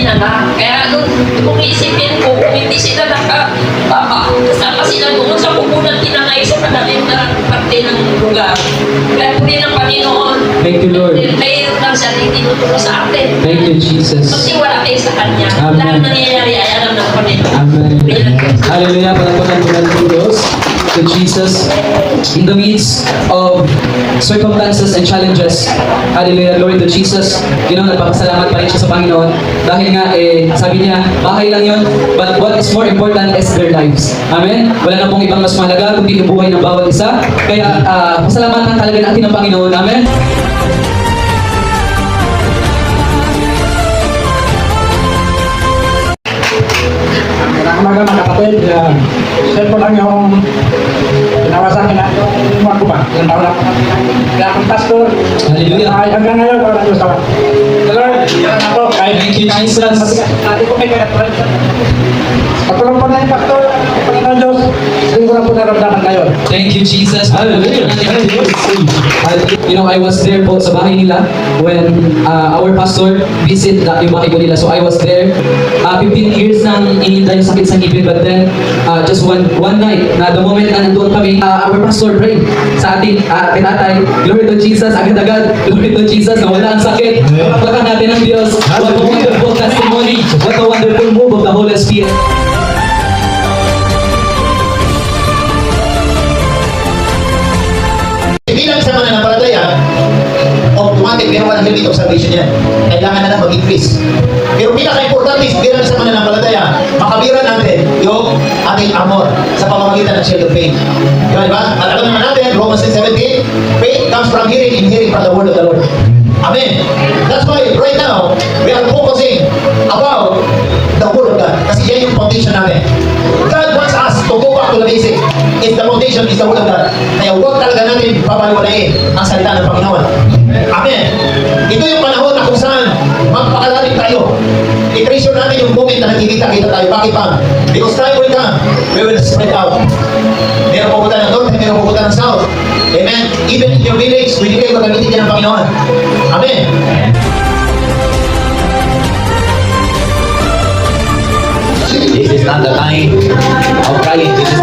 anak. Kaya doon, kung isipin ko, kung hindi sila kasama sila doon sa pupunan tinangay sa kanalim na parte ng lugar. Kaya po rin ang Panginoon. Thank you, Lord. Mayroon lang siya rin tinuturo sa atin. Thank you, Jesus. Kasi wala kayo sa Kanya. Amen. Lahat nangyayari ay alam ng Panginoon. Amen. Amen. Hallelujah. Palagpakan po natin ang Diyos, to Jesus, in the midst of circumstances and challenges. Hallelujah. Glory to Jesus. Nagpapasalamat pa rin siya sa Panginoon. Dahil nga, sabi niya, bahay lang yun, but what is more important is their lives. Amen? Wala na pong ibang mas mahalaga kundi yung buhay ng bawat isa. Kaya, pasalamatan talaga natin ang Panginoon. Amen? Umaga mga kapatid, share ko lang yung ginawa sa akin na yung mga kuba. Yung tawag ako. Kaya akong pastor. Hallelujah. Ay, hanggang ngayon, wala nang gusto. Lord, yan ako. Thank you, Jesus. Dati ko may kaya pagkulang po na yung pastor, Panginoon Diyos, hindi ko na po naramdaman ngayon. Thank you, Jesus. Hallelujah. I was there po sa bahay nila when our pastor visit yung bahay ko nila. So I was there. 15 years nang ininda yung sakit sa ngipin, but then just one night, na the moment na nandoon kami, our pastor prayed sa ating tinatay, glory to Jesus, agad-agad, glory to Jesus, na wala ang sakit. Kapaglakan natin ang Diyos. What a wonderful testimony. What a wonderful move of the Holy Spirit. Bilang sa mananampalataya, automatic meron ka ng limit observation yan. Kailangan na mag-increase. Pero pinaka-importante bilang sa mananampalataya, makabira natin yung ating amor sa pamamagitan ng shield of faith. Di ba? At alam naman natin, Romans 10:17, faith comes from hearing and hearing from the word of the Lord. Amen. That's why right now, we are focusing about the word of God. Kasi yan yung foundation natin. God wants us to go back to the basic. If the foundation is the word of God, kaya huwag talaga natin babaliwalain ang salita ng Panginoon. Amen. Ito yung panahon na kung saan magpakalalim tayo. I-treasure natin yung moment na nakikita-kita tayo. Bakit pa? Because time will come, we will spread out. Meron pupunta ng north, meron pupunta ng south. Amen. Even in your village, pwede kayo magamitin yan ng Panginoon. Amen. This is not the time of crying. This is